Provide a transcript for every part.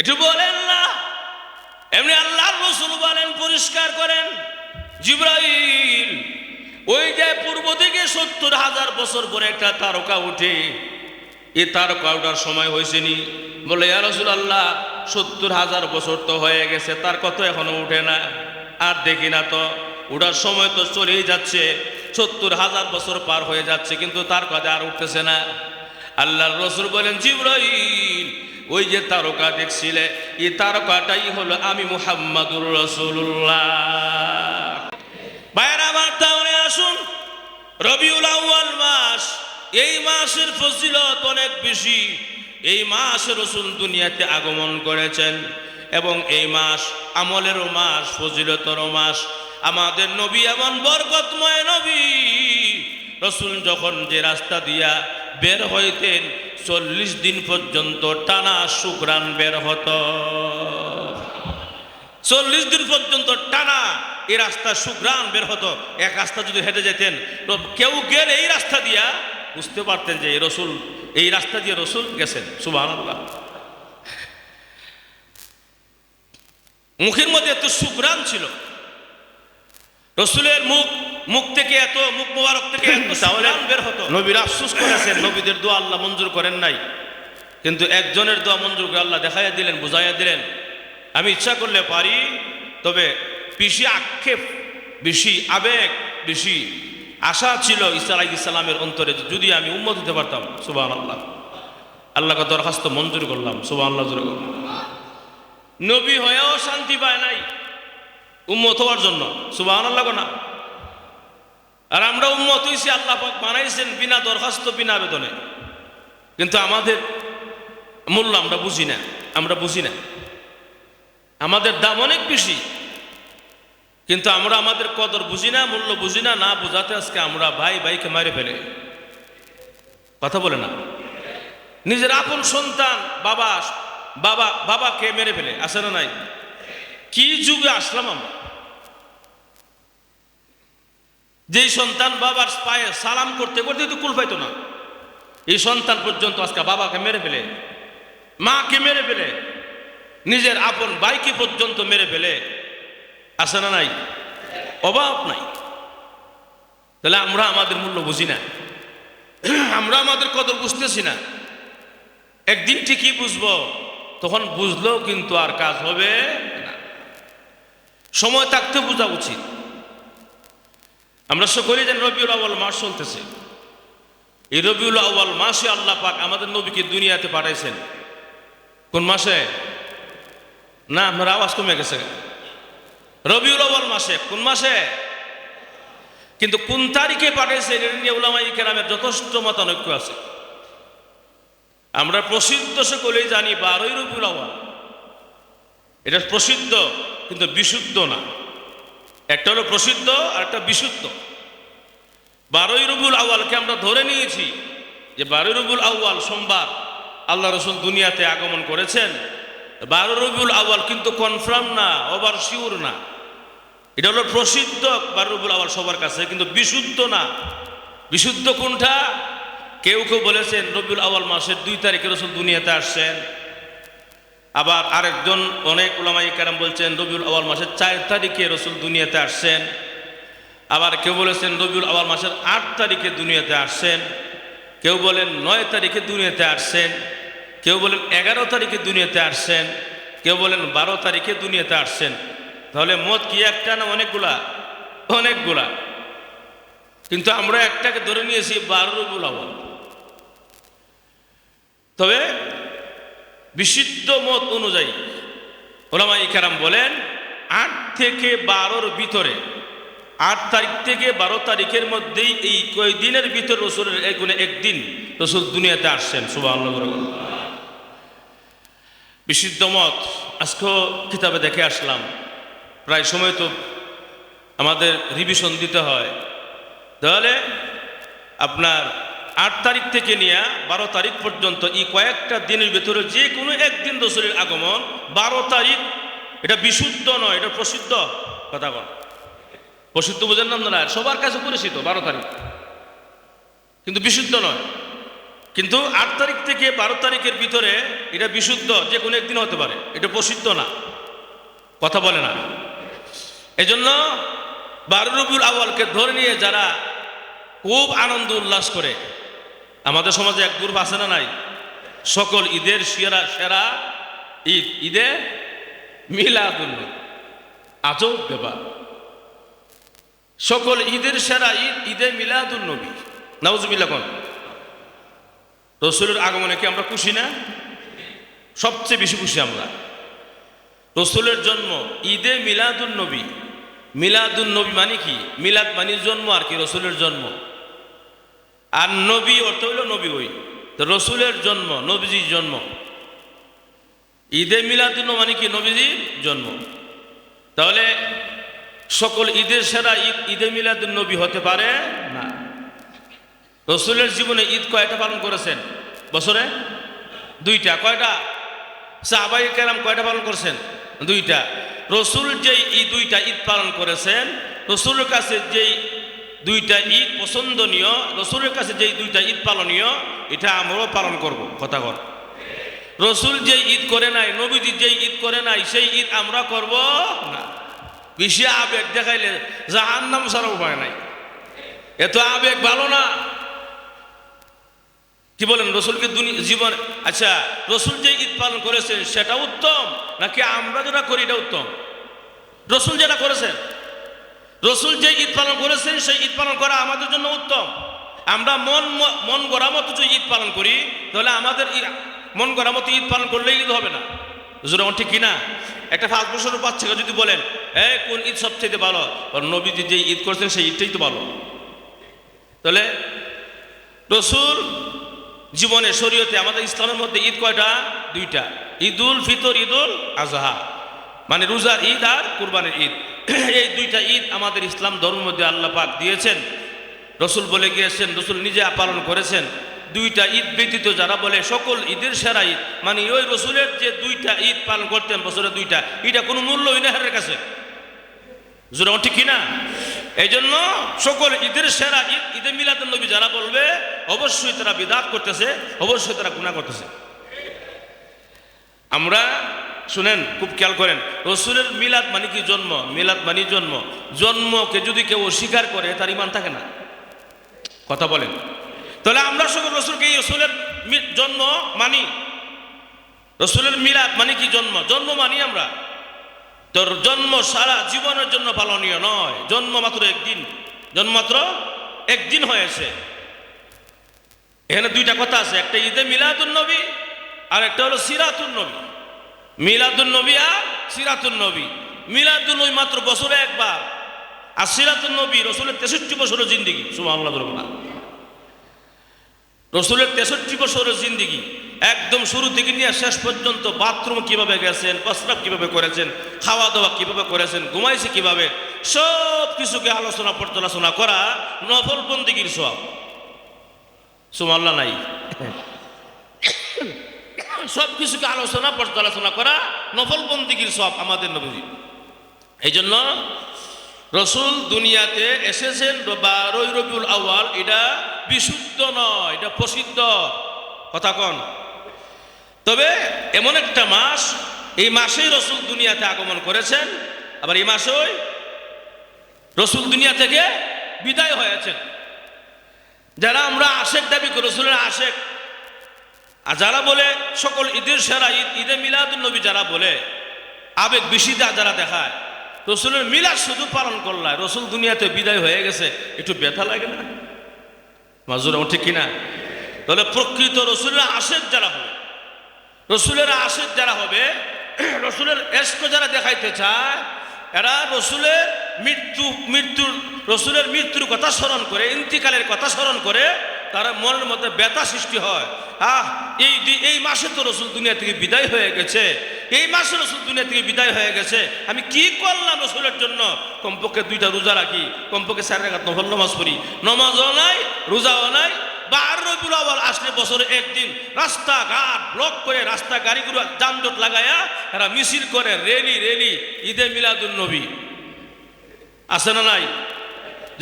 একটু বলেন না। এমনি আল্লাহর রাসূল বলেন, পরিষ্কার করেন, জিবরাইল ওই যে পূর্ব দিকে ৭০,০০০ বছর পরে একটা তারকা উঠে, এই তারকা ওঠার সময় হয়েছে নি? বলে ইয়া রাসূলুল্লাহ ৭০,০০০ বছর তো হয়ে গেছে, তার কত এখনো উঠে না, আর দেখি না তো, ওঠার সময় তো চলেই যাচ্ছে, ৭০,০০০ বছর পার হয়ে যাচ্ছে, কিন্তু তার কাছে আর উঠতেছে না। আল্লাহর রাসূল বলেন, জিবরাইল ওই যে তারকা দেখছিলে, এই তারকাটাই হলো আমি মুহাম্মাদুর রাসূলুল্লাহ। ভাইরা আমার, তাহলে আসুন, রবিউল আউয়াল মাস, এই মাসের ফজিলত অনেক বেশি। এই মাসে রাসূল দুনিয়াতে আগমন করেছেন এবং এই মাস আমলেরও মাস, ফজিলতেরও মাস। আমাদের নবী এমন বরকতময় নবী, রাসূল যখন যে রাস্তা দিয়া বের হইতেন ৪০ দিন পর্যন্ত টানা শুকরান বের হতো। ৪০ দিন পর্যন্ত টানা এই রাস্তা শুকরান বের হতো। এক রাস্তা যদি হেঁটে যেতেন তো কেউ গেলে এই রাস্তা দিয়া বুঝতে পারতেন যে রসুল এই রাস্তা দিয়ে রসুল গেছেন। সুবহানাল্লাহ। মুখের মধ্যে এত শুকরান ছিল, রসুলের মুখ থেকে এত, মুখ মুবারক থেকে এত শুকরান বের হতো। নবীর আফসোস করেছেন, নবীদের দোয়া আল্লাহ মঞ্জুর করেন নাই, কিন্তু একজনের দোয়া মঞ্জুর করে আল্লাহ দেখাইয়া দিলেন, বুঝাইয়া দিলেন। আমি ইচ্ছা করলে পারি, তবে বেশি আক্ষেপ, বেশি আবেগ, বেশি আশা ছিল ঈসা আলাইহিস সালামের অন্তরে, যদি আমি উম্মত হতে পারতাম। সুবহানাল্লাহ। আল্লাহকে দরখাস্ত মঞ্জুর করলাম। সুবহানাল্লাহ। নবী হয়েও শান্তি পায় নাই উম্মত হওয়ার জন্য। সুবহানাল্লাহ না? আর আমরা উম্মত হইছি, আল্লাহ পাক বানাইছেন বিনা দরখাস্ত, বিনা আবেদনে, কিন্তু আমাদের মূল্য আমরা বুঝি না। আমরা বুঝি না, আমাদের দাম অনেক বেশি, কিন্তু আমরা আমাদের কদর বুঝি না, মূল্য বুঝি না। না বুঝাতে আজকে আমরা ভাই ভাইকে মারে ফেলে। কথা বলে না? নিজের আপন সন্তান বাবাকে মেরে ফেলে। আছে না নাই? কি যুগে আসলাম আমরা? যেই সন্তান বাবার পায়ে সালাম করতে করতে তো কুল পাইতো না, এই সন্তান পর্যন্ত আজকে বাবাকে মেরে ফেলে, মাকে মেরে ফেলে, নিজের আপন ভাইকে পর্যন্ত মেরে ফেলে। আছে না নাই? অভাব নাই। তাহলে আমরা আমাদের মূল্য বুঝি না, আমরা আমাদের কদর বুঝতেছি না। একদিন ঠিকই বুঝবো, তখন বুঝলেও কিন্তু আর কাজ হবে না। সময় থাকতে বোঝা উচিত। আমরা সকলেই জানি রবিউল আউয়াল মাস চলতেছে। এই রবিউল আউয়াল মাসে আল্লাহ পাক আমাদের নবীকে দুনিয়াতে পাঠাইছেন। কোন মাসে? না, আপনার আওয়াজ কমে গেছে। রবিউল আউয়াল মাসে। কোন মাসে? কিন্তু কোন তারিখে পাঠাইছেন এটা নিয়ে উলামায়ে কেরামের যথেষ্ট মতানৈক্য আছে। আমরা প্রসিদ্ধ সকলেই জানি 12ই রবিউল আউয়াল। এটা প্রসিদ্ধ কিন্তু বিশুদ্ধ না। একটা হলো প্রসিদ্ধ আর একটা বিশুদ্ধ। 12ই রবিউল আউয়ালকে আমরা ধরে নিয়েছি যে 12ই রবিউল আউয়াল সোমবার আল্লাহ রাসূল দুনিয়াতে আগমন করেছেন। 12 রবিউল আউয়াল কিন্তু কনফার্ম না, ওভার শিওর না। এটা হলো প্রসিদ্ধ 12 রবিউল আউয়াল সবার কাছে, কিন্তু বিশুদ্ধ না। বিশুদ্ধ কোনটা? কেউ কেউ বলেছেন রবিউল আউয়াল মাসের 2 তারিখে রাসূল দুনিয়াতে আসছেন। আবার আরেকজন, অনেক উলামায়ে কেরাম বলছেন রবিউল আউয়াল মাসের 4 তারিখে রাসূল দুনিয়াতে আসছেন। আবার কেউ বলেছেন রবিউল আউয়াল মাসের 8 তারিখে দুনিয়াতে আসছেন। কেউ বলেন 9 তারিখে দুনিয়াতে আসছেন। কেউ বলেন 11 তারিখে দুনিয়াতে আসছেন। কেউ বলেন 12 তারিখে দুনিয়াতে আসছেন। তাহলে মত কি একটা না অনেকগুলা? অনেকগুলা। কিন্তু আমরা একটাকে ধরে নিয়েছি 12 রবিউল আউয়াল। তবে বিশুদ্ধ মত অনুযায়ী উলামায়ে কেরাম বলেন 8 থেকে 12-র ভিতরে, 8 তারিখ থেকে 12 তারিখের মধ্যেই এই কয়দিনের ভিতর রসুলের একদিন রসুল দুনিয়াতে আসছেন। সুবহানাল্লাহ। বিশুদ্ধ মত আজকেও কিতাবে দেখে আসলাম। প্রায় সময় তো আমাদের রিভিশন দিতে হয়। তাহলে আপনার 8 তারিখ থেকে নিয়ে 12 তারিখ পর্যন্ত এই কয়েকটা দিনের ভিতরে যে কোনো একদিন রসুলের আগমন। 12 তারিখ এটা বিশুদ্ধ নয়, এটা প্রসিদ্ধ। কথা বল, প্রসিদ্ধ বোঝেন না আপনারা? সবার কাছে পরিচিত 12 তারিখ, কিন্তু বিশুদ্ধ নয়। কিন্তু 8 তারিখ থেকে 12 তারিখের ভিতরে এটা বিশুদ্ধ, যে কোনো একদিন হতে পারে, এটা প্রসিদ্ধ না, কথা বলে না। এজন্য 12 রবিউল আউয়ালকে ধরে নিয়ে যারা খুব আনন্দ উল্লাস করে, আমাদের সমাজে এক গ্রুপ আছে না নাই, সকল ঈদের সেরা ঈদ ঈদে মিলাদুন্নবী। আজব ব্যাপার, সকল ঈদের সেরা ঈদ ঈদে মিলাদুন্নবী। নাউজুবিল্লাহ। কোন রসুলের আগমনে কি আমরা খুশি না? সবচেয়ে বেশি খুশি আমরা। রসুলের জন্ম ঈদে মিলাদুন্নবী। মিলাদুন্নবী মানে কি? মিলাদ মানে জন্ম আর কি, রসুলের জন্ম। আর নবী অর্থ হইল নবী, ওই তো রসুলের জন্ম, নবীজির জন্ম। ঈদে মিলাদুন্নবী মানে কি? নবীজির জন্ম। তাহলে সকল ঈদের সেরা ঈদ ঈদে মিলাদুন্নবী হতে পারে না। রসুলের জীবনে ঈদ কয়টা পালন করেছেন? বছরে 2টা। কয়টা? সাহাবায়ে কেরাম কয়টা পালন করেছেন? 2টা। রসুল যেই এই 2টা ঈদ পালন করেছেন, রসুলের কাছে যেই 2টা ঈদ পছন্দনীয়, রসুলের কাছে যেই 2টা ঈদ পালনীয়, এটা আমরাও পালন করব। কথা কর। রসুল যেই ঈদ করে নাই, নবীজি যেই ঈদ করে নাই, সেই ঈদ আমরা করব না। বেশি আবেগ দেখাইলে জাহান্নাম ছাড়া উপায় নাই। এত আবেগ ভালো না। কি বলেন? রসুলকে জীবন, আচ্ছা রসুল যে ঈদ পালন করেছেন সেটা উত্তম, নাকি আমরা যেটা করি এটা উত্তম? রসুল যেটা করেছেন, রসুল যে ঈদ পালন করেছেন সেই ঈদ পালন করা আমাদের জন্য উত্তম। আমরা মন গড়া মতো যদি ঈদ পালন করি, তাহলে আমাদের মন গড়া মতো ঈদ পালন করলে ঈদ হবে না। যেমন ঠিক কিনা? একটা 5 বছরের বাচ্চাকে যদি বলেন কোন ঈদ সবচেয়ে ভালো, নবীজি যে ঈদ করেছেন সেই ঈদটাই তো ভালো। তাহলে রসুল জীবনে শরীয়তে আমাদের ইসলামের মধ্যে ঈদ কয়টা? 2টা। ঈদুল ফিতর, ঈদুল আজহা, মানে রোজার ঈদ আর কুরবানির ঈদ। এই 2টা ঈদ আমাদের ইসলাম ধর্মের মধ্যে আল্লাহ পাক দিয়েছেন। রসুল বলে গিয়েছেন, রসুল নিজে পালন করেছেন। 2টা ঈদ ব্যতীত যারা বলে সকল ঈদের সেরা ঈদ, মানে ওই রসুলের যে 2টা ঈদ পালন করতেন বছরে 2টা, এটা কোনো মূল্যই না হেরের কাছে। জোরে ঠিক কিনা? এই জন্য সকল ঈদের সেরা ঈদ ঈদে মিলাদুন্নবী যারা বলবে, অবশ্যই তারা বিদআত করতেছে, অবশ্যই তারা গুনাহ করতেছে। আমরা শুনেন, খুব খেয়াল করেন, রসুলের মিলাদ মানে কি? জন্ম। মিলাদ মানে জন্ম। জন্মকে যদি কেউ অস্বীকার করে তার ঈমান থাকে না। কথা বলেন। তাহলে আমরা সকল রসুলকে রসুলের জন্ম মানি। রসুলের মিলাদ মানে কি? জন্ম। জন্ম মানি আমরা। তোর জন্ম সারা জীবনের জন্য পালনীয় নয়। জন্ম মাত্র একদিন, জন্ম মাত্র একদিন হয়েছে। এখানে 2টা কথা আছে, একটা ঈদে মিলাদুন্নবী আর একটা হলো সিরাতুন্নবী। মিলাদুন্নবী আর সিরাতুন্নবী। মিলাদুন্নবী মাত্র বছরে একবার, আর সিরাতুন্নবী রসুলের 63 বছরের জিন্দিগি। সুবহানাল্লাহ। রসুলের 63 বছরের জিন্দিগি, একদম শুরু থেকে নিয়ে শেষ পর্যন্ত বাথরুম কিভাবে গেছেন, প্রস্রাব কিভাবে করেছেন, খাওয়া দাওয়া কিভাবে করেছেন, ঘুমাইছে কিভাবে, সব কিছুকে আলোচনা পর্যালোচনা করা নফল বন্দেগীর সওয়াব। সুবহানাল্লাহ নাই? সব কিছুকে আলোচনা পর্যালোচনা করা নফল বন্দেগীর সওয়াব আমাদের নবীজি। এই জন্য রসুল দুনিয়াতে এসেছেন 12 রবিউল আউয়াল। এটা বিশুদ্ধ নয়, এটা প্রসিদ্ধ। কথা কন। তবে এমন একটা মাস, এই মাসেই রসুল দুনিয়াতে আগমন করেছেন, আবার এই মাসেই রসুল দুনিয়া থেকে বিদায় হয়েছেন। যারা আমরা আশেক দাবি করি, রসুলের আশেক, আর যারা বলে সকল ঈদের সেরা ঈদ ঈদে মিলাদুন্নবী, যারা বলে আবেগ বেশি যারা দেখায়, রসুলের মিলাদ শুধু পালন করলায় রসুল দুনিয়াতে বিদায় হয়ে গেছে, একটু ব্যথা লাগে না? মাজুর ঠিক কিনা? তাহলে প্রকৃত রসুলের আশেক যারা হবে, রসুলের আশেক যারা হবে, রসুলের এশক যারা দেখাইতে চায়, এরা রসুলের রসুলের মৃত্যুর কথা স্মরণ করে, ইন্তিকালের কথা স্মরণ করে, তারা মনের মধ্যে ব্যথা সৃষ্টি হয়। এই মাসে তো রসুল দুনিয়া থেকে বিদায় হয়ে গেছে, এই মাসে রসুল দুনিয়া থেকে বিদায় হয়ে গেছে, আমি কি করলাম রসুলের জন্য? কমপক্ষে 2টা রোজা রাখি, কমপক্ষে 4 রাকাত নফল নামাজ পড়ি, নামাজও নাই, রোজাও নাই। 12 রবিউল আউয়াল আসলে বছরে একদিন রাস্তাঘাট ব্লক করে, রাস্তা গাড়িগুলো যানজট লাগায়া এরা মিছিল করে, রেলি ঈদে মিলাদুন্নবী। আছে না নাই?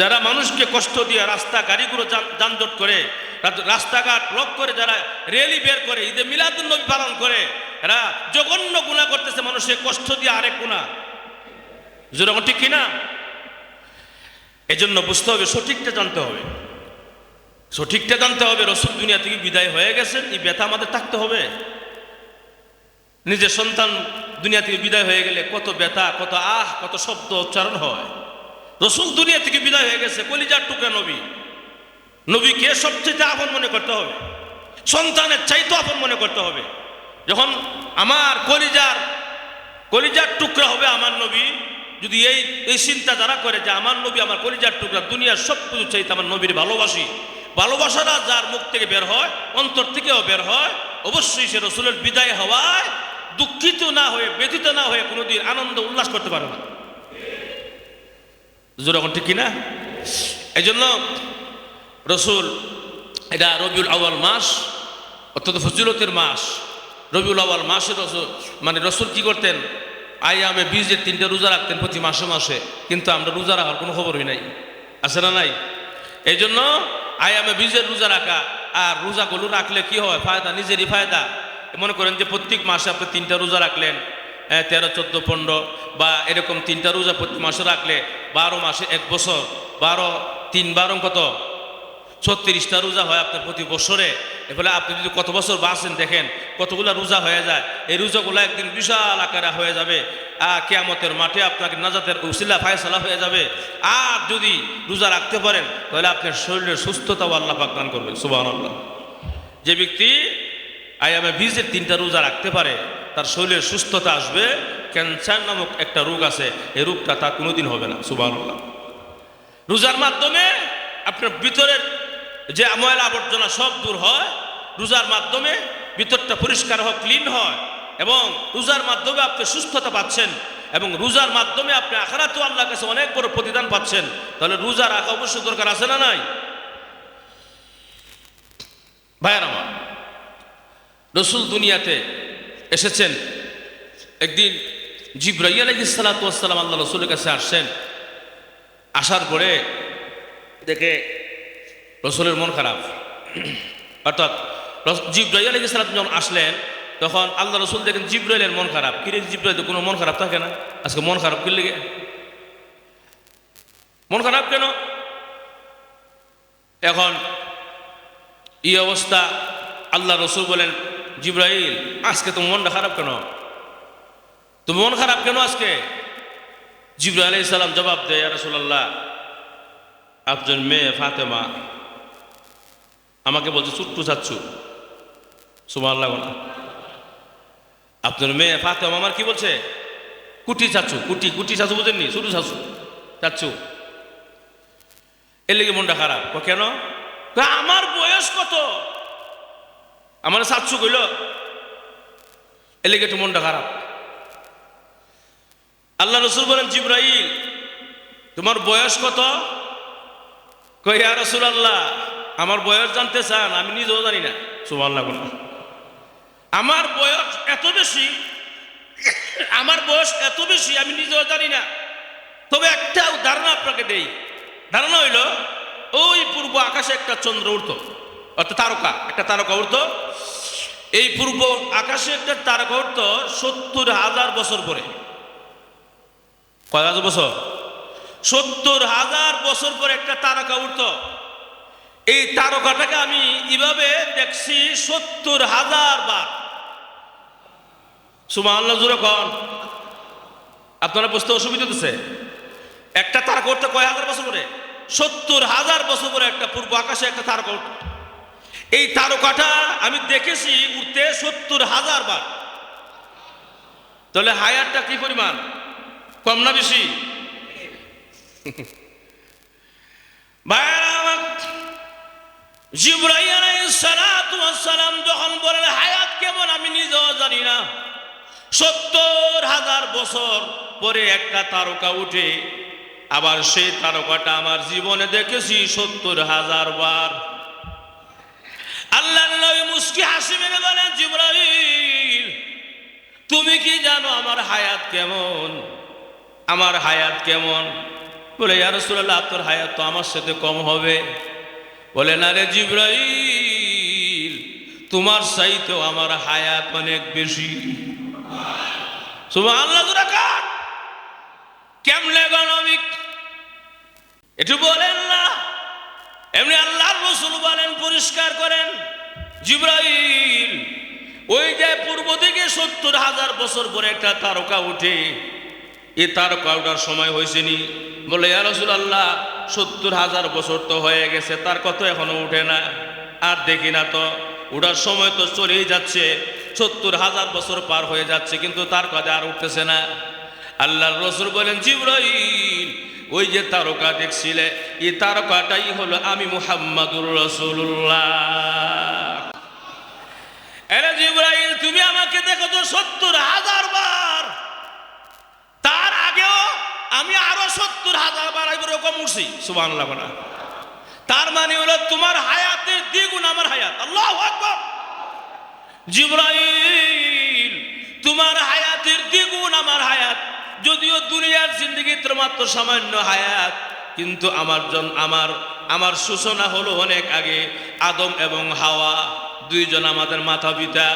যারা মানুষকে কষ্ট দিয়ে রাস্তা গাড়িগুলো যানজট করে, রাস্তাঘাট ব্লক করে, যারা র্যালি বের করে, ঈদে মিলাদুন নবী পালন করে, এরা জঘন্য গুনাহ করতেছে, মানুষের কষ্ট দিয়ে আরেক গুনাহ। যেরকম ঠিক কিনা? এজন্য বুঝতে হবে, সঠিকটা জানতে হবে, সঠিকটা জানতে হবে। রসুল দুনিয়া থেকে বিদায় হয়ে গেছেন, এই ব্যথা আমাদের থাকতে হবে। নিজের সন্তান দুনিয়া থেকে বিদায় হয়ে গেলে কত ব্যথা, কত কত শব্দ উচ্চারণ হয়। রসুল দুনিয়া থেকে বিদায় হয়ে গেছে, কলিজার টুকরা নবী, নবীকে সবচেয়ে আপন মনে করতে হবে, সন্তানের চাইতে আপন মনে করতে হবে। যখন আমার কলিজার টুকরা হবে আমার নবী, যদি এই চিন্তা যারা করে যে আমার নবী আমার কলিজার টুকরা, দুনিয়ার সব কিছু চাইতে আমার নবীর ভালোবাসি, ভালোবাসাটা যার মুখ থেকে বের হয়, অন্তর থেকেও বের হয়, অবশ্যই সে রসুলের বিদায় হওয়ায় দুঃখিত না হয়ে, ব্যথিত না হয়ে কোনোদিন আনন্দ উল্লাস করতে পারে না। যেরকম ঠিক কিনা? এই জন্য রসুল, এটা রবিউল আউয়াল মাস, অত্যন্ত ফজিলতের মাস। রবিউল আউয়াল মাসে রসুল কি করতেন? আইয়ামে বীজের 3টা রোজা রাখতেন প্রতি মাসে মাসে, কিন্তু আমরা রোজা রাখার কোনো খবরই নাই, আছে না নাই? এই জন্য আইয়ামে বীজের রোজা রাখা, আর রোজাগুলো রাখলে কি হয়? ফায়দা, নিজেরই ফায়দা। মনে করেন যে প্রত্যেক মাসে আপনি 3টা রোজা রাখলেন, 13, 14, 15 বা এরকম 3টা রোজা প্রতি মাসে রাখলে 12 মাসে 1 বছর, 12, 3, 12 কত? 36টা রোজা হয় আপনার প্রতি বছরে। এফলে আপনি যদি কত বছর বাঁচেন দেখেন কতগুলা রোজা হয়ে যায়। এই রোজাগুলো একদিন বিশাল আকারে হয়ে যাবে, কিয়ামতের মাঠে আপনাকে নাজাতের উসিলা ফায়সালা হয়ে যাবে। আর যদি রোজা রাখতে পারেন তাহলে আপনার শরীরের সুস্থতাও আল্লাহ পাক দান করবেন, সুবহানাল্লাহ। যে ব্যক্তি আইয়ামে বীজের 3টা রোজা রাখতে পারে তার শরীরের সুস্থতা আসবে। ক্যান্সার নামক একটা রোগ আছে, এই রোগটা তার কোনোদিন হবে না, সুবহানাল্লাহ। রোজার মাধ্যমে আপনার ভিতরের যে ময়লা আবর্জনা সব দূর হয়, রোজার মাধ্যমে ভিতরটা পরিষ্কার হয়, ক্লিন হয়, এবং রোজার মাধ্যমে আপনি সুস্থতা পাচ্ছেন, এবং রোজার মাধ্যমে আপনি আখিরাতেও আল্লাহর কাছে অনেক বড় প্রতিদান পাচ্ছেন। তাহলে রোজা রাখা অবশ্যই দরকার, আছে না নাই? ভাইয়ের আমার, রসুল দুনিয়াতে এসেছেন। একদিন জিবরাইল আলাইহিস সালাতু ওয়াস সালাম আল্লাহ রসুলের কাছে আসছেন। আসার পরে দেখে রসুলের মন খারাপ, অর্থাৎ জিবরাইল আলাইহিস সালাম যখন আসলেন তখন আল্লাহ রসুল দেখেন জিবরাইলের মন খারাপ। কিরে জিবরাইল, কোনো মন খারাপ থাকে না, আজকে মন খারাপ কি লেগে? মন খারাপ কেন? এখন এই অবস্থা, আল্লাহ রসুল বলেন, জিবরাইল আজকে তোমার মনটা খারাপ কেন? তুমি মন খারাপ কেন আজকে? জিবরাইল আলাইহিস সালাম জবাব দেয়, ইয়া রাসূলুল্লাহ, আপনার মেয়ে ফাতেমা আমাকে বলছে ছোট্টু চাচ্ছু। সুবহানাল্লাহ। আপনার মেয়ে ফাতেমা আমার কি বলছে? কুটি চাচ্ছু। কুটি চাচ্ছু বুঝেননি? ছোট চাচ্ছু। এর লেগে মনটা খারাপ। কেন? আমার বয়স কত, আমার চাচ্ছু কইল, এর লেগে একটু মনটা খারাপ। আল্লাহ রসুল বলেন, জিবরাইল তোমার বয়স কত? কই, ইয়া রাসূলুল্লাহ আমার বয়স জানতে চান? আমি নিজেও জানি না। সুবহানাল্লাহ। আমার বয়স এত বেশি, আমার বয়স এত বেশি আমি নিজেও জানি না। তবে একটা ধারণা আপনাকে দেই। ধারণা হইল, ওই পূর্ব আকাশে একটা চন্দ্র উঠত, অর্থাৎ তারকা, একটা তারকা উঠত। এই পূর্ব আকাশে একটা তারকা উঠত 70,000 বছর পরে। কয় হাজার বছর? 70,000 বছর পরে একটা তারকা উঠত। এই তারকাটাকে আমি এভাবে দেখছি 70,000 বার। সুবহানাল্লাহ, জোরে কোন। আপনারা বুঝতে অসুবিধা হচ্ছে? একটা তারকা উঠতে কয় হাজার বছর পরে? 70,000 বছর পরে একটা পূর্ব আকাশে একটা তারকা উঠত। এই তারকাটা আমি দেখেছি উঠতে 70,000 বার। তাহলে হায়াতটা কি পরিমাণ? কম না বেশি? জিবরাইল আলাইহিস সালাতু ওয়াস সালাম যখন বলেন হায়াত কেমন আমি নিজেও জানি না, 70,000 বছর পরে একটা তারকা উঠে, আবার সেই তারকাটা আমার জীবনে দেখেছি 70,000 বার। আল্লাহর নবী মুস্কি হাসি মেরে বলেন, জিবরাইল তুমি কি জানো আমার হায়াত কেমন? আমার হায়াত কেমন? বলে, ইয়া রাসূলুল্লাহ আপনার হায়াত তো আমার সাথে কম হবে। বলেন আরে জিবরাইল, তোমার চাইতেও আমার হায়াত অনেক বেশি। সুবহানাল্লাহ। কেমনে গণবিক একটু বলেন না? এমনি আল্লাহর রাসূল বলেন, পরিষ্কার করেন, জিবরাইল ওই যে পূর্ব দিকে ৭০,০০০ বছর পরে একটা তারকা উঠে, এই তারকা ওঠার সময় হয়েছে নি? বলে ইয়া রাসূলুল্লাহ, ৭০,০০০ বছর তো হয়ে গেছে, তার কত এখনো উঠে না, আর দেখি না তো, ওঠার সময় তো চলেই যাচ্ছে, ৭০,০০০ বছর পার হয়ে যাচ্ছে, কিন্তু তার কথা আর উঠতেছে না। আল্লাহর রাসূল বলেন, জিবরাইল ওই যে তারকা দেখছিলে, এই তারকাটাই হলো আমি মুহাম্মাদুর রাসূলুল্লাহ। আরে জিবরাইল, তুমি আমাকে দেখো তো ৭০,০০০ বার, তার আগেও আমি আরো ৭০,০০০ বার এরকম উঠছি। সুবহানাল্লাহ। তার মানে হলো তোমার হায়াতের দ্বিগুণ আমার হায়াত। আল্লাহু আকবার। জিবরাইল, তোমার হায়াতের দ্বিগুণ আমার হায়াত। যদিও দুনিয়ার জিন্দেগিতে মাত্র সামান্য হায়াত, কিন্তু আমার সূচনা হলো অনেক আগে। আদম এবং হাওয়া দুইজন আমাদের মাতা পিতা।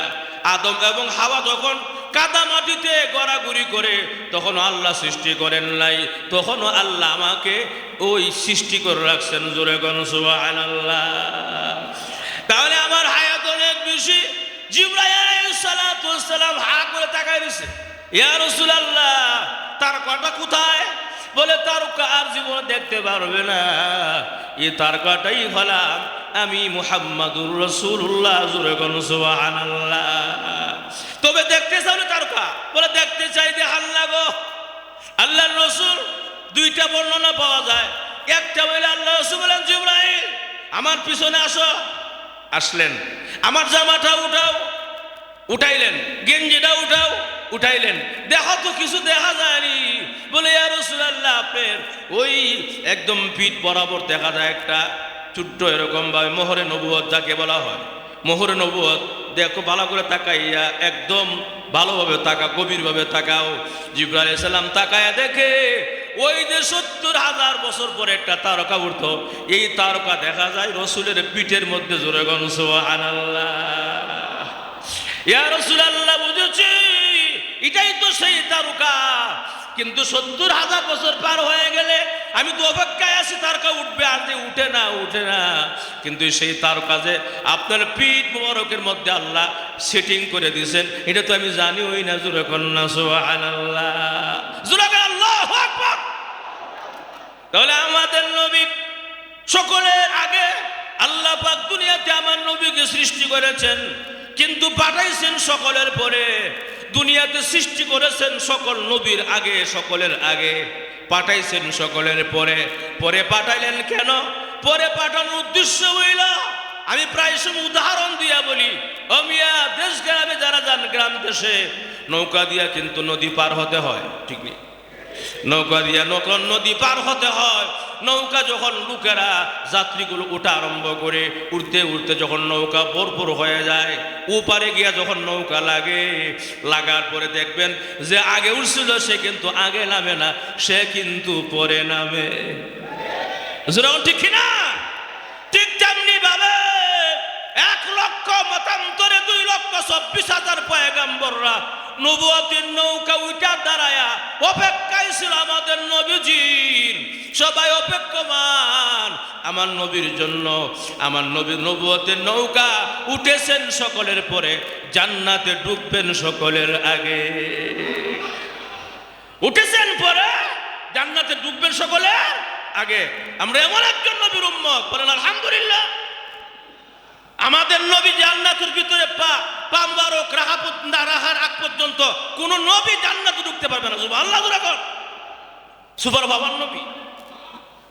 আদম এবং হাওয়া যখন কাদা মাটিতে গড়াগড়ি করে, তখন আল্লাহ সৃষ্টি করেন নাই, তখন আল্লাহ আমাকে ওই সৃষ্টি করে রাখছেন। জোরে কোন সুবহানাল্লাহ। তাহলে আমার হায়াত অনেক বেশি। জিবরাইল আলাইহিস সালাতু ওয়াস সালাম হা করে তাকায় রইছে, ইয়া রাসূলুল্লাহ, তার কটা কোথায়? বলে তারকা আর জীবনে দেখতে পারবে না, এই তারকাটাই হলাম আমি মুহাম্মাদুর রাসূলুল্লাহ। জোরে কোন সুবহানাল্লাহ। তবে দেখতে চাও না তারকা? বলে দেখতে চাই, দেখান লাগো। আল্লাহর রাসূল দুইটা বর্ণনা পাওয়া যায়। একটা বলে আল্লাহ রাসূল বলেন, জিবরাইল আমার পিছনে আসো। আসলেন, আমার জামাটা উঠাও, উঠাইলেন, গেঞ্জিটা উঠাও, উঠাইলেন, দেখো তো কিছু দেখা যায়নি। বলে ইয়া রাসূলুল্লাহ, আপনার ওই একদম পিঠ বরাবর দেখা যায় একটা ছোট্ট এরকম ভাবে মোহরে নবুয়ত যাকে বলা হয়, মোহরে নবুয়ত। দেখো ভালো করে তাকাইয়া, একদম ভালোভাবে তাকা, গভীরভাবে তাকাও। জিবরাইল আলাইহিস সালাম তাকায়া দেখে ওই যে ৭০,০০০ বছর পরে একটা তারকা উঠতো, এই তারকা দেখা যায় রাসূলের পিঠের মধ্যে। জোরে কোন সুবহানাল্লাহ। ইয়া রাসূলুল্লাহ, বুঝেছি এটাই তো সেই তারকা, কিন্তু ৭০,০০০ বছর পার হয়ে গেলে আমি তো অপেক্ষায় আছি, তারকা উঠবে, আর যে উঠে না, উঠে না। কিন্তু সেই তারকা যে আপনার পিঠ মোবারকের মধ্যে আল্লাহ সেটিং করে দিয়েছেন, এটা তো আমি জানি ওই না। জোরে কন্না সুবহানাল্লাহ। জোরে আল্লাহু আকবার। তাহলে আমাদের নবী সকলের আগে আল্লাহ পাক দুনিয়াতে আমার নবীকে সৃষ্টি করেছেন, কিন্তু পাঠাইছেন সকলের পরে। দুনিয়াতে সৃষ্টি করেছেন সকল নবীর আগে, সকলের আগে পাঠাইছেন সকলের পরে। পরে পাঠাইলেন কেন? পরে পাঠানোর উদ্দেশ্য হইল, আমি প্রায় সময় উদাহরণ দিয়া বলি, অমিয়া দেশ গ্রামে যারা যান, গ্রাম দেশে নৌকা দিয়া কিন্তু নদী পার হতে হয়, ঠিক নেই? নৌকা দিয়া নদী পার হতে হয়। নৌকা যখন লোকেরা যাত্রীগুলো ওঠা আরম্ভ করে, উঠতে উঠতে যখন নৌকা ভরপুর হয়ে যায়, ওপারে গিয়া যখন নৌকা লাগে, লাগার পরে দেখবেন যে আগে উঠছিল সে কিন্তু আগে নামে না, সে কিন্তু পরে নামে। ঠিক কিনা? ঠিক তেমনি ভাবে ১ লক্ষ মতান্তরে ২,২৪,০০০ পয়গাম্বররা নবুয়তের নৌকা উঠা দাঁড়ায়া অপেক্ষায় ছিল আমাদের নবীজির। সবাই অপেক্ষমান আমার নবীর জন্য। আমার নবীর নবুয়তের নৌকা উঠেছেন সকলের পরে, জান্নাতে ঢুকবেন সকলের আগে। উঠেছেন পরে, জান্নাতে ঢুকবেন সকলের আগে। আমরা এমন একজন নবীর উম্মত, বলেন আলহামদুলিল্লাহ। আমাদের নবী জান্নাতের ভিতরে পা মুবারক রাখার আগ পর্যন্ত কোন নবী জান্নাতে ঢুকতে পারবে না। সুবহানাল্লাহ। সুপার বাবার নবী,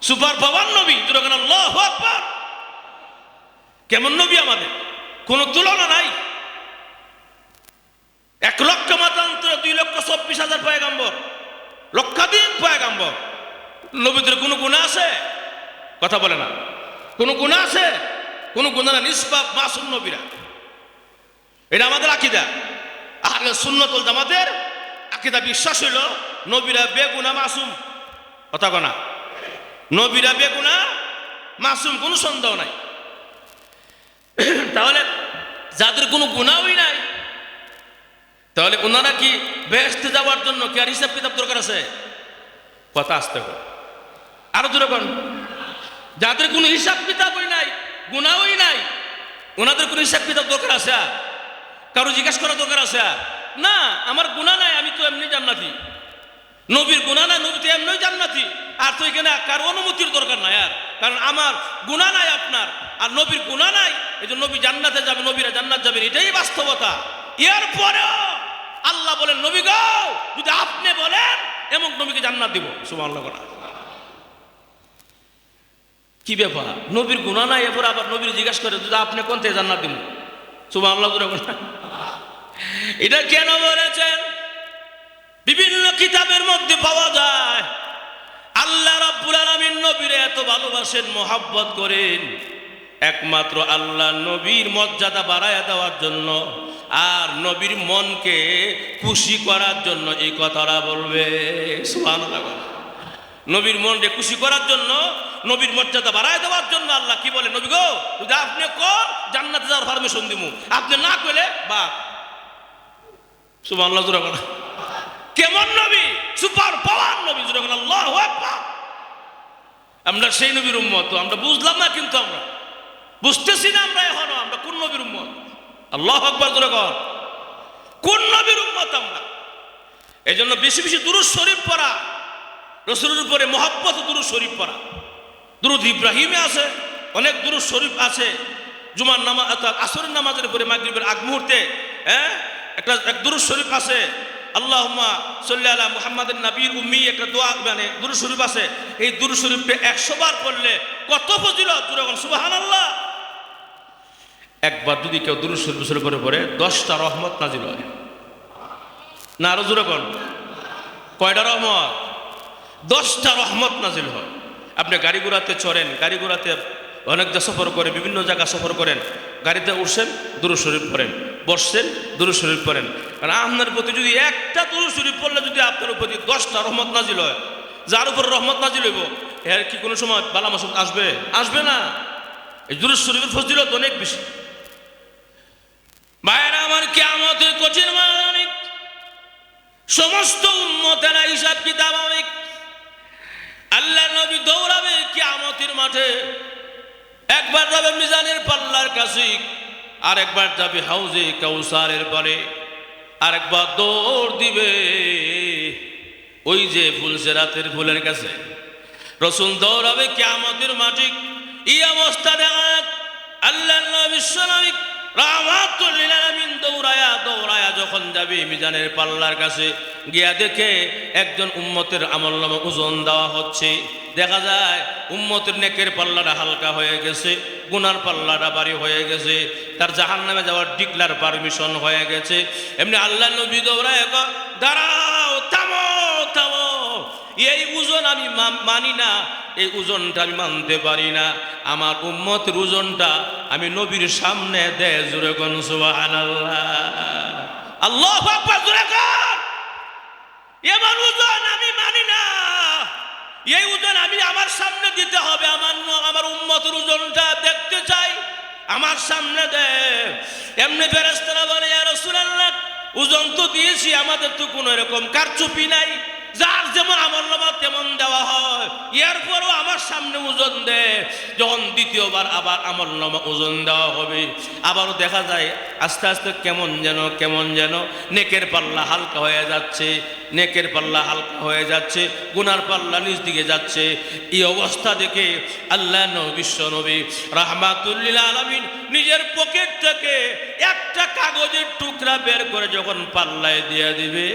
সুপার বাবার নবী। আল্লাহু আকবার। কেমন নবী আমাদের, কোনো তুলনা নাই। ১ লক্ষ মতান্তরে ২,২৪,০০০ পয়গাম্বর, লক্ষাধিক পয়গাম্বর। নবীদের কোনো গুনাহ আছে? কথা বলে না। কোনো গুনাহ আছে? কোনো গুনাহ না, নিষ্পাপ মাসুম নবীরা। এটা আমাদের আকীদা, আহলে সুন্নাত ওয়াল জামাতের আকীদা। বিশ্বাস হইল নবীরা বেগুনাহ মাসুম। কথা কনা, নবীরা বেগুনাহ মাসুম, কোনো সন্দেহ নাই। তাহলে যাদের কোনো গুনাহই নাই, তাহলে ওনারা কি বেহেশতে যাওয়ার জন্য কি আর হিসাব কিতাব দরকার আছে? কথা আসতে হবে, আরো জোরে কোন। যাদের কোনো হিসাব কিতাবই নাই, গুনাহই নাই, ওনাদের কোনো হিসাব কিতাব দরকার আছে? কারো জিজ্ঞাসা করা দরকার আছে? না, আমার গুনাহ নাই, আমি তো এমনি জান্নাতি। নবীর গুনাহ নাই, নবী তো এমনি জান্নাতি। আর তো এখানে কারো অনুমতির দরকার নাই। আর কারণ আমার গুনাহ নাই আপনার, আর নবীর গুনাহ নাই, এই জন্য নবী জান্নাতে যাবে, নবীরা জান্নাত যাবেন, এটাই বাস্তবতা। এরপরেও আল্লাহ বলেন, নবী গো যদি আপনি বলেন এমন নবীকে জান্নাত দিব। সুবহানাল্লাহ। কি ব্যাপার, নবীর গুনাহ নাই, এরপর আবার নবীর জিজ্ঞাসা করে যদি আপনি কোন থেকে জান্নাত দিব? সুবহানাল্লাহ। এটা কেন বলেছেন? বিভিন্ন কিতাবের মধ্যে পাওয়া যায় আল্লাহ রাব্বুল আলামিন নবীরে এত ভালোবাসেন, মহব্বত করেন, একমাত্র আল্লাহ নবীর মর্যাদা বাড়ায় দেওয়ার জন্য আর নবীর মনকে খুশি করার জন্য এই কথাটা বলবে। সুবহানাল্লাহ। নবীর মনকে খুশি করার জন্য, নবীর মর্যাদা বাড়ায় দেওয়ার জন্য আল্লাহ কি বলে, নবী গো যদি আপনি কোন জান্নাতে যাওয়ার পারমিশন দিমু, আপনি না কইলে বা। সুবহানাল্লাহ। কেমন নবী? সুপার পাওয়ার নবী। আল্লাহু আকবার। আমরা সেই নবীর উম্মত, আমরা বুঝলাম না, কিন্তু আমরা বুঝতেছি না আমরা এখনো আমরা কোন নবীর উম্মত। আল্লাহু আকবার। কোন নবীর উম্মত আমরা? এই জন্য বেশি বেশি দুরূদ শরীফ পড়া, রাসূলের উপরে মহব্বত, দুরূদ শরীফ পড়া। দুরূদ ইব্রাহিমে আছে, অনেক দুরূদ শরীফ আছে। জুমার নামাজ, আসরের নামাজের পরে মাগরিবের আগ মুহূর্তে একটা দুরূদ শরীফ আছে, আল্লাহুম্মা সাল্লি আলা মুহাম্মাদিন নবীর উম্মি, একটা দোয়া মানে দুরূদ শরীফ আছে। এই দুরূদ শরীফে 100 বার পড়লে কত ফজিলত! সুবহানাল্লাহ। একবার যদি কেউ দুরূদ শরীফের উপরে পড়ে 10টা রহমত নাজিল হয়। না আরো জোরে কোন, কয়টা রহমত? 10টা রহমত নাজিল হয়। আপনি গাড়ি ঘোড়াতে চড়েন, গাড়ি ঘোড়াতে অনেক সফর করে, বিভিন্ন জায়গা সফর করেন, গাড়িতে উঠছেন দুরূদ শরীফ পড়েন, বসছেন দুরূদ শরীফ পড়েন। কারণ আপনার প্রতি যদি একটা দুরূদ শরীফ পড়লে যদি আপনার প্রতি 10টা রহমত নাজিল হয়, যার উপর রহমত নাজিল হইব এর কি কোনো সময় বালা মুসিবত আসবে? আসবে না। এই দুরূদ শরীফের ফজিলত অনেক বেশি। ভাইরা আমার, কিয়ামতের কঠিন ময়দানে সমস্ত উম্মতেরা হিসাব কিতাব হবে। আল্লাহ নবী দৌড়াবে কিয়ামতের মাঠে, একবার যাবে মিজানের পাল্লার কাছে, আর একবার যাবে হাউজে কাউসারের পারে, আর একবার দৌড় দিবে ওই যে ফুলসেরাতের ফুলের কাছে। রাসূল দৌড়াবে কিয়ামতের মাঠে। এই অবস্থা দেখায় আল্লাহ নবী বিশ্বনবী রাহমাতুল লিল আলামিন দৌড়ায়া যখন যাবে মিজানের পাল্লার কাছে, গিয়া দেখে একজন উম্মতের আমলনামা ওজন দেওয়া হচ্ছে। দেখা যায় উম্মতের নেকের পাল্লাটা হালকা হয়ে গেছে, গুনার পাল্লাটা ভারী হয়ে গেছে, তার জাহান্নামে যাওয়ার ডিক্লার পারমিশন হয়ে গেছে। এমনি আল্লাহ নবী দৌড়ায়, দাঁড়াও, থামো থামো, এই ওজন আমি মানি না, এই ওজনটা আমি মানতে পারি না। আমার উম্মতের ওজনটা আমি নবীর সামনে দে। জোরে কোন সুবহানাল্লাহ। আল্লাহু আকবার। জোরে কোন। এমন ওজন আমি মানি না, এই ওজন আমি আমার সামনে দিতে হবে। আমার উম্মতের ওজনটা দেখতে চাই, আমার সামনে দে। এমনি ফেরেশতারা বলে, ইয়া রাসূলুল্লাহ ওজন তো দিয়েছি, আমাদের তো কোনো এরকম কারচুপি নাই, যার যেমন আমলনামা তেমন দেওয়া হয়, এরপরও আমার সামনে ওজন দে। যখন দ্বিতীয়বার আবার আমলনামা ওজন দেওয়া হবে, আবারও দেখা যায় আস্তে আস্তে কেমন যেন নেকের পাল্লা হালকা হয়ে যাচ্ছে, নেকের পাল্লা হালকা হয়ে যাচ্ছে, গুনার পাল্লা নিচ দিকে যাচ্ছে। এই অবস্থা দেখে আল্লাহ বিশ্ব নবী রাহমাতুল লিল আলামিন নিজের পকেট থেকে একটা কাগজের টুকরা বের করে যখন পাল্লায় দিয়ে দিবে,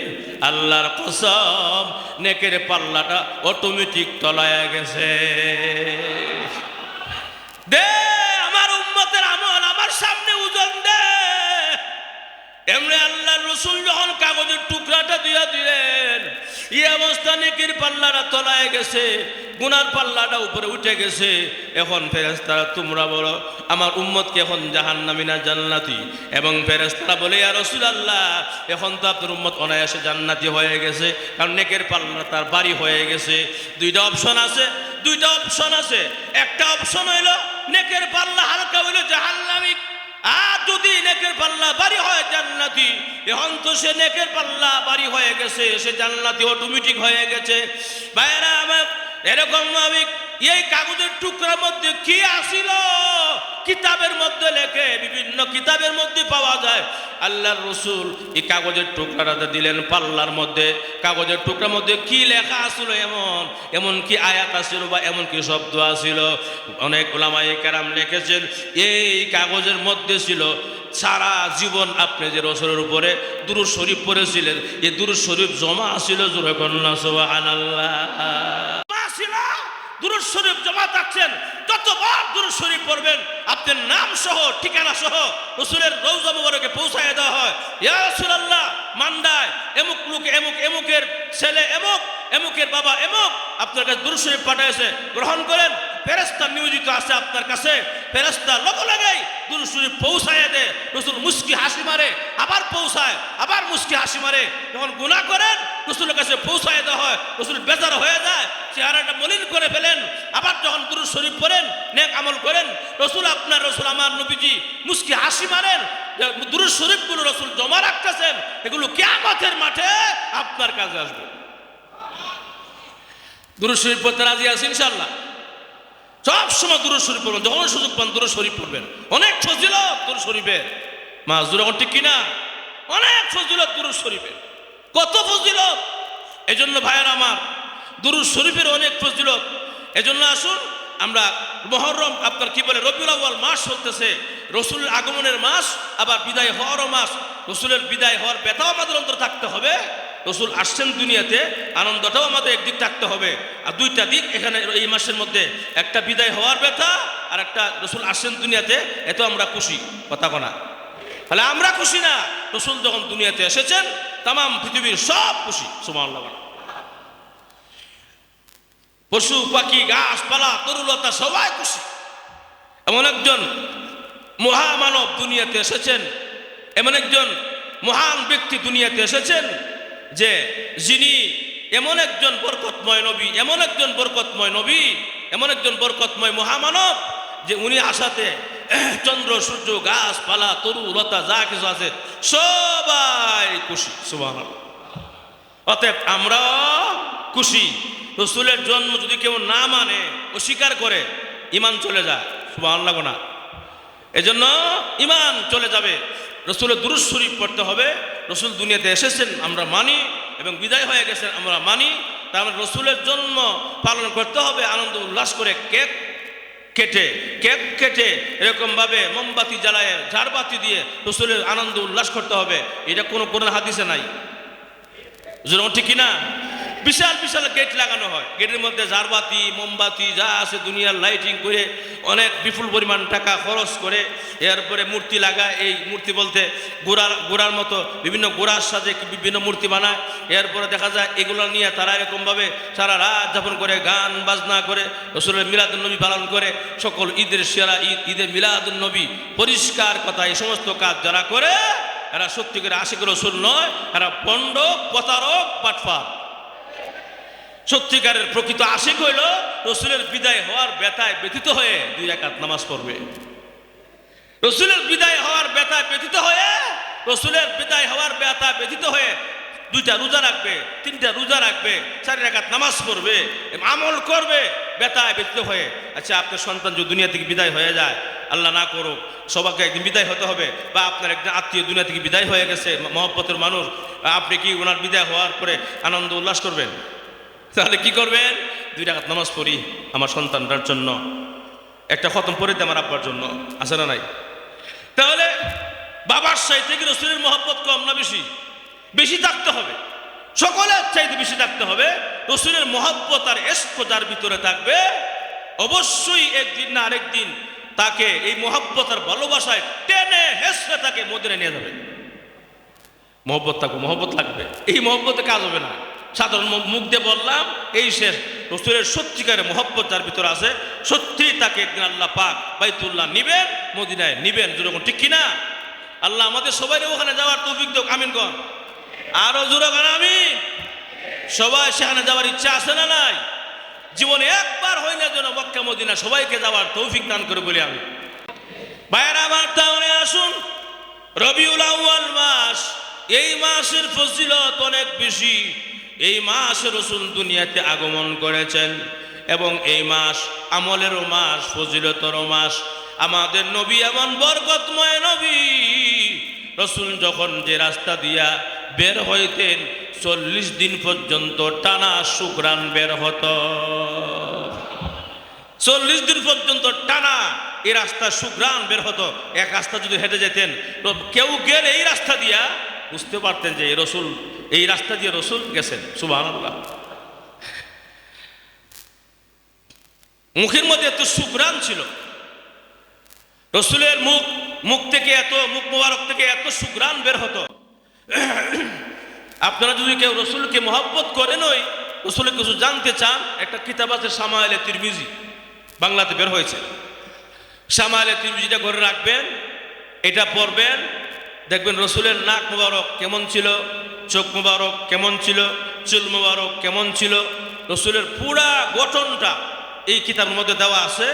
আল্লাহর কসম নেকের পাল্লাটা অটোমেটিক তলায় গেছে। দে আমার উম্মতের আমল আমার সামনে ওজন দে। এমনি আল্লাহর রাসূল যখন কাগজের টুকরাটা দিয়ে দিলেন, এই অবস্থা নেকির পাল্লাটা তলায় গেছে, গুনার পাল্লাটা উপরে উঠে গেছে। এখন ফেরেশতারা তোমরা বলো আমার উম্মতকে এখন জাহান্নামী না জান্নাতি? এবং ফেরেশতারা বলে, ইয়া রাসূলুল্লাহ এখন তো আপনার উম্মত অনায়াসে জান্নাতি হয়ে গেছে, কারণ নেকের পাল্লা তার ভারী হয়ে গেছে। দুইটা অপশন আছে। একটা অপশন হইল নেকের পাল্লা হালকা হইল জাহান্নামী, আর যদি নেকের পাল্লা বাড়ি হয় জান্নাতি, এখন তো সে নেকের পাল্লা বাড়ি হয়ে গেছে, সে জান্নাতি অটোমেটিক হয়ে গেছে। ভাইরা আমার, এরকম ভাবে এই কাগজের টুকরার মধ্যে কি আসিল, কিতাবের মধ্যে লেখে, বিভিন্ন কিতাবের মধ্যে পাওয়া যায়। আল্লাহর রাসূল এই কাগজের টুকরাটা দিলেন পাল্লার মধ্যে। কাগজের টুকরার মধ্যে কি লেখা আসিল, এমন কি আয়াত আসিল বা এমন কি শব্দ আসিল, অনেক উলামায়ে কেরাম লিখেছেন এই কাগজের মধ্যে ছিল সারা জীবন আপনি যে রাসূলের উপরে দুরূদ শরীফ পড়েছিলেন, এই দুরূদ শরীফ জমা আসিল। জোরে কন্না সুবহানাল্লাহ। দুরূদ শরীফ জমা থাকছেন, যতবার দুরূদ শরীফ পড়বেন আপনার নাম সহ ঠিকানা সহ রাসূলের রওজা মুবারকে পৌঁছায় দেওয়া হয়। ইয়া রাসূলুল্লাহ, মান্দায় এমুক লোক, এমুকের ছেলে এমুক, এমুকের বাবা এমুক আপনার কাছে দুরূদ শরীফ পাঠিয়েছে, গ্রহণ করেন। ফেরেশতা নিয়োজিত আছে আপনার কাছে, ফেরেশতা লগে লগেই দুরূদ শরীফ পৌঁছায় দেয়। রাসূল মুস্কি হাসি মারে, আবার পৌঁছায়, আবার মুস্কি হাসি মারে। যখন গুনাহ করেন রাসূলের কাছে পৌঁছায় দেওয়া হয়, রাসূল বেজার হয়ে যায়, চেহারাটা মলিন করে ফেলেন। আবার যখন দুরূদ শরীফ পড়েন, নেক আমল করেন, রাসূল আমার নবীজি মুস্কি হাসি মারেন। দুরূদ শরীফগুলো রাসূল জমা রাখতেছেন, এগুলো কিয়ামতের মাঠে আপনার কাছে আসবে। দুরূদ শরীফ পড়তে রাজি আছেন ইনশাআল্লাহ? সব সময় দুরূদ শরীফ পড়বেন, যখন সুযোগ পান দুরূদ শরীফ পড়বেন। অনেক ফজিলত দুরূদ শরীফের, মাজুর এখন ঠিক কিনা? অনেক ফজিলত দুরূদ শরীফের, কত ফজিলত। এজন্য ভাইয়ের আমার, দুরূদ শরীফের অনেক ফজিলত। এজন্য আসুন আমরা মুহররম, আপনার কি বলে রবিউল আউয়াল মাস চলতেছে, রাসূলের আগমনের মাস, আবার বিদায় হওয়ারও মাস। রাসূলের বিদায় হওয়ার ব্যথাও আমাদের অন্তর থাকতে হবে। রাসূল আসছেন দুনিয়াতে, আনন্দটাও আমাদের একদিক থাকতে হবে। আর দুইটা দিক এখানে এই মাসের মধ্যে, একটা বিদায় হওয়ার ব্যথা আর একটা রাসূল আসছেন দুনিয়াতে, এত আমরা খুশি। কথা কোনা তাহলে আমরা খুশি না? রাসূল যখন দুনিয়াতে এসেছেন তাম পৃথিবীর সব খুশি। সুবহানাল্লাহ। পশু পাখি গাছপালা তরুলতা সবাই খুশি। এমন একজন মহামানব দুনিয়াতে এসেছেন, এমন একজন মহান ব্যক্তি দুনিয়াতে এসেছেন যে যিনি এমন একজন বরকতময় নবী, এমন একজন বরকতময় নবী, এমন একজন বরকতময় মহামানব যে উনি আসাতে চন্দ্র সূর্য গাছপালা তরুলতা যা কিছু আছে সবাই খুশি। সুবহানাল্লাহ। অতএব আমরাও খুশি। রাসূলের জন্ম যদি কেউ না মানে, অস্বীকার করে, ঈমান চলে যায়। সুবহানাল্লাহ না? এজন্য ঈমান চলে যাবে। রাসূলের দুরূদ শরীফ পড়তে হবে। রাসূল দুনিয়াতে এসেছেন আমরা মানি, এবং বিদায় হয়ে গেছেন আমরা মানি। তার মানে রাসূলের জন্ম পালন করতে হবে আনন্দ উল্লাস করে, কেক কেটে এরকমভাবে মোমবাতি জ্বালায়, ঝাড়বাতি দিয়ে রাসূলের আনন্দ উল্লাস করতে হবে। এটা কোনো কোরআন হাদিসে নাই। যেরকম ঠিক কিনা? বিশাল বিশাল গেট লাগানো হয়, গেটের মধ্যে ঝাড়বাতি মোমবাতি যা আছে দুনিয়ার লাইটিং করে অনেক বিপুল পরিমাণ টাকা খরচ করে এরপরে মূর্তি লাগায়। এই মূর্তি বলতে গোড়ার মতো বিভিন্ন গোড়ার সাথে বিভিন্ন মূর্তি বানায়। এরপরে দেখা যায় এগুলো নিয়ে তারা এরকমভাবে সারা রাত যাপন করে, গান বাজনা করে, রাসূলের মিলাদুন নবী পালন করে। সকল ঈদের সেরা ঈদ, ঈদের মিলাদুন নবী, পরিষ্কার কথা, এই সমস্ত কাজ যারা করে এরা সত্যিকার আশিক রাসূল নয়, এরা পণ্ড প্রতারক বাটপার। সত্যিকারের প্রকৃত আশিক হইল রাসূলের বিদায় হওয়ার ব্যথায় ব্যথিত হয়ে 2 রাকাত নামাজ পড়বে। রাসূলের বিদায় হওয়ার ব্যথায় ব্যথিত হয়ে, রাসূলের বিদায় হওয়ার ব্যথা ব্যথিত হয়ে 2টা রোজা রাখবে, 3টা রোজা রাখবে, 4 রাকাত নামাজ পড়বে, আমল করবে ব্যথায় ব্যথিত হয়ে। আচ্ছা, আপনার সন্তান যদি দুনিয়া থেকে বিদায় হয়ে যায়, আল্লাহ না করুক, সবাইকে একদিন বিদায় হতে হবে, বা আপনার একজন আত্মীয় দুনিয়া থেকে বিদায় হয়ে গেছে, মহব্বতের মানুষ, আপনি কি ওনার বিদায় হওয়ার পরে আনন্দ উল্লাস করবেন? তাহলে কি করবেন? 2 রাকাত নামাজ পড়ি আমার সন্তানটার জন্য, একটা খতম পড়ে দিই আমার আব্বার জন্য, আছে না নাই? তাহলে বাবার চাইতে কি রাসূলের মহব্বত কম না বেশি? বেশি থাকতে হবে, সকলের চাইতে বেশি থাকতে হবে। রাসূলের মহব্বত আর ইশক যার ভিতরে থাকবে, অবশ্যই একদিন না আরেকদিন তাকে এই মহব্বত আর ভালোবাসায় টেনে হেসড়ে তাকে মদিনায় নিয়ে যাবে। মহব্বত থাকবে, মহব্বত লাগবে, এই মহব্বতে কাজ হবে না। সাধারণ মুখ দিয়ে বললাম এই শেষ। রাসূলের সত্যিকারের মহব্বত যার ভিতরে আছে, সত্যি তাকে একদিন আল্লাহ পাক বাইতুল্লাহ নিবেন, মদিনায় নিবেন। যেরকম ঠিক কিনা? আল্লাহ আমাদের সবাই ওখানে যাওয়ার তৌফিক দাও। আমিন কর, আরো জোরে কর আমিন। সবাই সেখানে যাওয়ার ইচ্ছা আছে না নাই? জীবনে একবার হয় না যেন মক্কা মদিনা সবাইকে যাওয়ার তৌফিক দান করে বলি আমি। ভাইয়েরা আমার, তাহলে আসুন, রবিউল আউয়াল মাস, এই মাসের ফজিলত অনেক বেশি। এই মাসে রাসূল দুনিয়াতে আগমন করেছেন এবং এই মাস আমলেরও মাস, ফজিলতেরও মাস। আমাদের নবী এমন বরকতময় নবী, রাসূল যখন যে রাস্তা দিয়া বের হইতেন 40 দিন পর্যন্ত টানা শুকরান বের হতো। 40 দিন পর্যন্ত টানা এই রাস্তা শুকরান বের হতো। এক রাস্তা যদি হেঁটে যেতেন তো কেউ গেলে এই রাস্তা দিয়া বুঝতে পারতেন যে রাসূল এই রাস্তা দিয়ে রাসূল গেছেন। সুবহানাল্লাহ। মুখের মধ্যে এত শুকরান ছিল, রাসূলের মুখ থেকে এত, মুখ মোবারক থেকে এত শুকরান বের হতো। আপনারা যদি কেউ রাসূলকে মহব্বত করেন, ওই রাসূলের কিছু জানতে চান, একটা কিতাব আছে শামায়েলে তিরমিজি, বাংলাতে বের হয়েছে। শামায়েলে তিরমিজিটা ঘরে রাখবেন, এটা পড়বেন, দেখবেন রাসূলের নাক মোবারক কেমন ছিল, চোখ মোবারক কেমন ছিল, চুল মোবারক কেমন ছিল, রাসূলের পুরা গঠনটা এই কিতাবের মধ্যে দেওয়া আছে।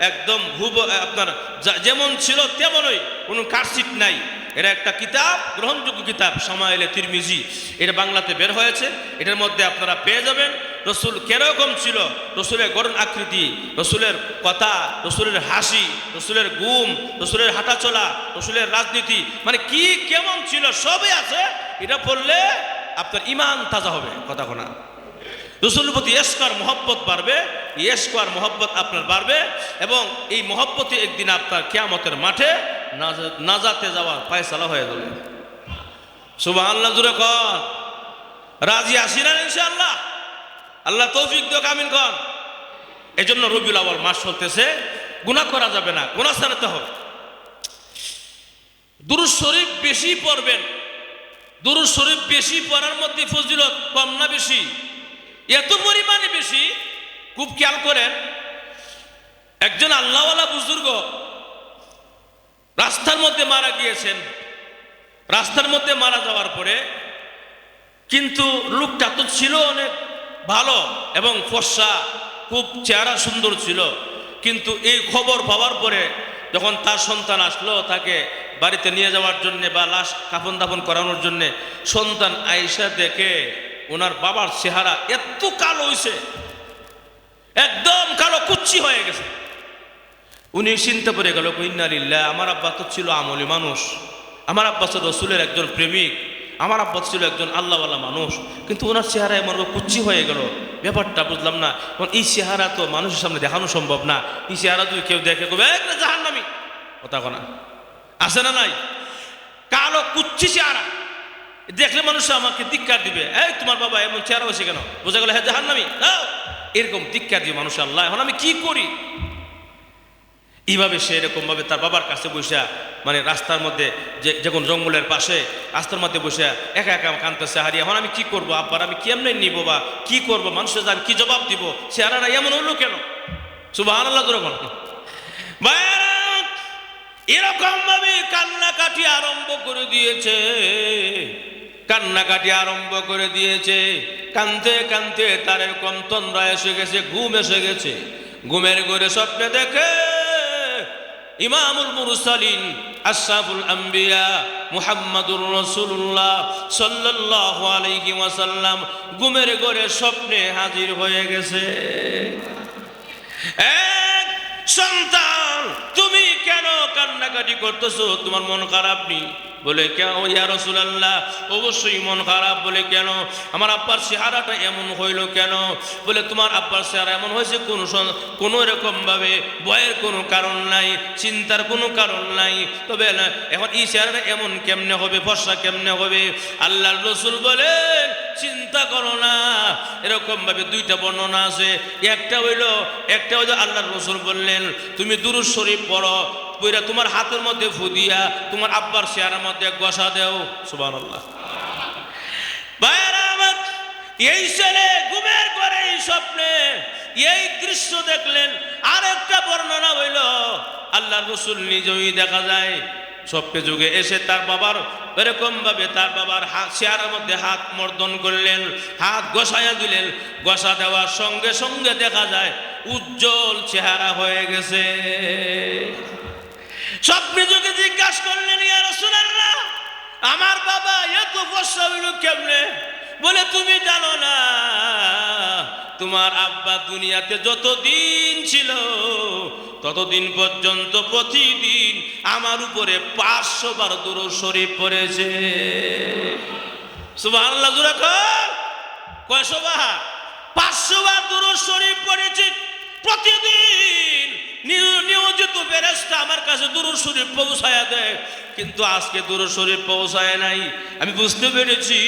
একদম আপনার যেমন ছিল তেমনই, কোনো কারসিট নাই। এটা একটা কিতাব, গ্রহণযোগ্য কিতাব, শামায়েলে তিরমিজি। এটা বাংলাতে বের হয়েছে, এটার মধ্যে আপনারা পেয়ে যাবেন রাসূল কিরকম ছিল, রাসূলের গঠন আকৃতি, রাসূলের কথা, রাসূলের হাসি, রাসূলের গুম, রাসূলের হাঁটাচলা, রাসূলের রাজনীতি, মানে কি কেমন ছিল সবই আছে। এটা পড়লে আপনার ঈমান তাজা হবে। কথা কোনা রাসূলের প্রতি ইশক আর মহব্বত বাড়বে, ইশক আর মহব্বত আপনার বাড়বে এবং এই মহব্বতে একদিন আপনার কিয়ামতের মাঠে নাজাতে যাওয়ার ফয়সালা হয়ে যাবে। সুবহানাল্লাহ, জোরে কর। রাজি আছিলেন ইনশাআল্লাহ? আল্লাহ তৌফিক দিক, আমিন কর। এজন্য রবিউল আউয়াল মাস চলতেছে, গুনাহ করা যাবে না, গুনাহ ছাড়তে হবে। দুরূদ শরীফ বেশি পড়বেন। দুরূদ শরীফ বেশি পড়ার মধ্যে ফজিলত কম না বেশি? এত পরিমাণে বেশি। খুব খেয়াল করেন, একজন আল্লাহওয়ালা বুজুর্গ রাস্তার মধ্যে মারা গিয়েছেন। রাস্তার মধ্যে মারা যাওয়ার পরে কিন্তু লোকটা তো ছিল অনেক ভালো এবং ফর্সা, খুব চেহারা সুন্দর ছিল। কিন্তু এই খবর পাওয়ার পরে যখন তার সন্তান আসলো তাকে বাড়িতে নিয়ে যাওয়ার জন্যে বা লাশ কাফন দাফন করানোর জন্যে, সন্তান আয়েশা দেখে ওনার বাবার চেহারা এত কালো হয়েছে, একদম কালো কুচ্ছি হয়ে গেছে। উনি চিন্তা করে গেল, ইন্না লিল্লাহ, আমার আব্বা তো ছিল আমলি মানুষ, আমার আব্বা ছিল রাসূলের একজন প্রেমিক, আমার আব্বা ছিল একজন আল্লাহওয়ালা মানুষ, কিন্তু ওনার চেহারা এমন কুচ্ছি হয়ে গেল। ব্যাপারটা বুঝলাম না। এই চেহারা তো মানুষের সামনে দেখানো সম্ভব না। এই চেহারা যদি কেউ দেখে কবে জাহান্নামী, কথা কোনা আছে না নাই? কালো কুচ্ছি চেহারা দেখলে মানুষ আমাকে ধিক্কার দিবে, এই তোমার বাবা এমন চেহারা হয়েছে কেন? বোঝা গেল হ্যাঁ জাহান্নামী, এরকম ধিক্কার দিয়ে মানুষ। আল্লাহ, এখন আমি কি করি? এইভাবে সে এরকম ভাবে তার বাবার কাছে বসে, মানে রাস্তার মধ্যে, যখন জঙ্গলের পাশে রাস্তার মধ্যে বসে একা একা কাঁদতেছে, হারি এখন আমি কি করবো আব্বার, আমি কেমনে নিব বা কি করবো, মানুষের আমি কি জবাব দিব? চেহারাটা এমন হলো কেন? সুবহানাল্লাহ, যখন এরকম ভাবে কান্নাকাটি আরম্ভ করে দিয়েছে, কান্নাকাটি আরম্ভ করে দিয়েছে। কানতে কানতে তার এরকম তন্দ্রা এসে গেছে, ঘুম এসে গেছে। ঘুমের ঘরে স্বপ্নে দেখে ইমামুল মুরসালিন আশরাফুল আম্বিয়া মুহাম্মাদুর রাসূলুল্লাহ সাল্লাল্লাহু আলাইহি ওয়াসাল্লাম ঘুমের ঘরে স্বপ্নে হাজির হয়ে গেছে। এক সন্তান, তুমি কেন কান্নাকাটি করতেছো? তোমার মন খারাপ নেই? বলে কেন ইয়া রাসূলুল্লাহ, অবশ্যই মন খারাপ। বলে কেন? আমার আব্বার চেহারাটা এমন হইল কেন? বলে তোমার আব্বার চেহারা এমন হয়েছে কোনো এরকম ভাবে ভয়ের কোনো কারণ নাই, চিন্তার কোনো কারণ নাই। তবে এখন এই চেহারাটা এমন কেমনে হবে, ফর্সা কেমনে হবে? আল্লাহর রাসূল বলেন, চিন্তা করো না। এরকম ভাবে দুইটা বর্ণনা আছে। একটা হইলো আল্লাহর রাসূল বললেন, তুমি দুরূদ শরীফ পড়ো, পড়া তোমার হাতের মধ্যে ফুদিয়া তোমার আব্বার চেহারার মধ্যে গসা দেও। সুবহানাল্লাহ। এই ছেলে ঘুমের ঘরে এই স্বপ্নে এই দৃশ্য দেখলেন। আরেকটা বর্ণনা হইল, আল্লাহর রাসূল নিজেই দেখা যায় স্বপ্নে যুগে এসে তার বাবার এরকম ভাবে তার বাবার চেহারার মধ্যে হাত মর্দন করলেন, হাত গসাইয়া দিলেন। গসা দেওয়ার সঙ্গে সঙ্গে দেখা যায় উজ্জ্বল চেহারা হয়ে গেছে। স্বপ্নে যোগে জিজ্ঞাসা করলেন, ইয়া রাসূলুল্লাহ, আমার বাবা এত ফর্সা হইল কেমনে? বলে, তুমি জানো না, তোমার আব্বা দুনিয়াতে যতদিন ছিল ততদিন পর্যন্ত প্রতিদিন আমার উপরে 500 বার দুরূদ শরীফ পড়েছে। সুবহানাল্লাহ, জোরে কয়শো বার? 500 বার দুরূদ শরীফ পড়েছে প্রতিদিন। নিয়োজিত ফেরেশতা আমার কাছে দুরূদ শরীফ পৌঁছায়া দেয়, কিন্তু আজকে দুরূদ শরীফ পৌঁছায় নাই। আমি বুঝতে পেরেছি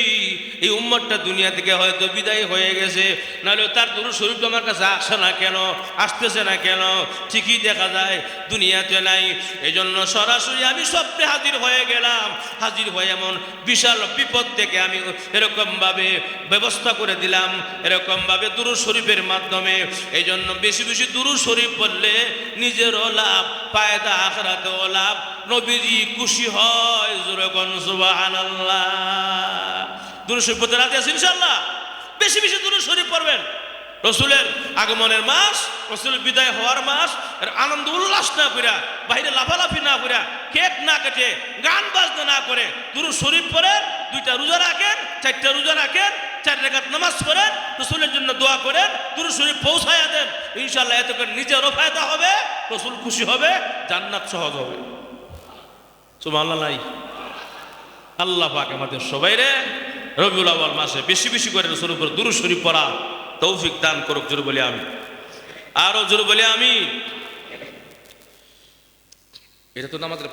এই উম্মতটা দুনিয়া থেকে হয়তো বিদায় হয়ে গেছে, নাহলে তার দুরূদ শরীফ আমার কাছে আসে না কেন, আসতেছে না কেন? ঠিকই দেখা যায় দুনিয়াতে নাই। এই জন্য সরাসরি আমি স্বপ্নে হাজির হয়ে গেলাম। হাজির হয়ে এমন বিশাল বিপদ থেকে আমি এরকমভাবে ব্যবস্থা করে দিলাম, এরকমভাবে দুরূদ শরীফের মাধ্যমে। এই জন্য বেশি বেশি দুরূদ শরীফ পড়লে নিজেরও লাভ, ফায়দা আখিরাতেও লাভ, নবীজি খুশি হয়। জোরে কোন সুবহানাল্লাহ। দুরূদ শরীফ পড়তে রাজি আছেন ইনশাআল্লাহ? বেশি বেশি দুরূদ শরীফ পড়বেন। রসুলের আগমনের মাস, রসুলের বিদায় হওয়ার মাস, আনন্দ উল্লাস না কইরা, বাইরে লাফালাফি না কইরা, কেক না কেটে, গান বাজনা না করে দুরূদ শরীফ পড়েন। 2টা রোজা রাখেন, 4টা রোজা রাখেন, 4 রাকাত নামাজ পড়েন, রসুলের জন্য দোয়া করেন, দুরূদ শরীফ পৌঁছায়া দেন। ইনশাআল্লাহ এতে করে নিজেরও ফায়দা হবে, রসুল খুশি হবে, জান্নাত সহজ হবে। সুবহানাল্লাহ। আল্লাহ পাক আমাদের সবাইরে রবিউল আউয়াল মাসে বেশি বেশি করে রসুলের উপর দুরূদ শরীফ পড়া তৌফিক দান করুক। জোরে বলি আমি, আরো জোরে বলি আমি। এটা তো আমাদের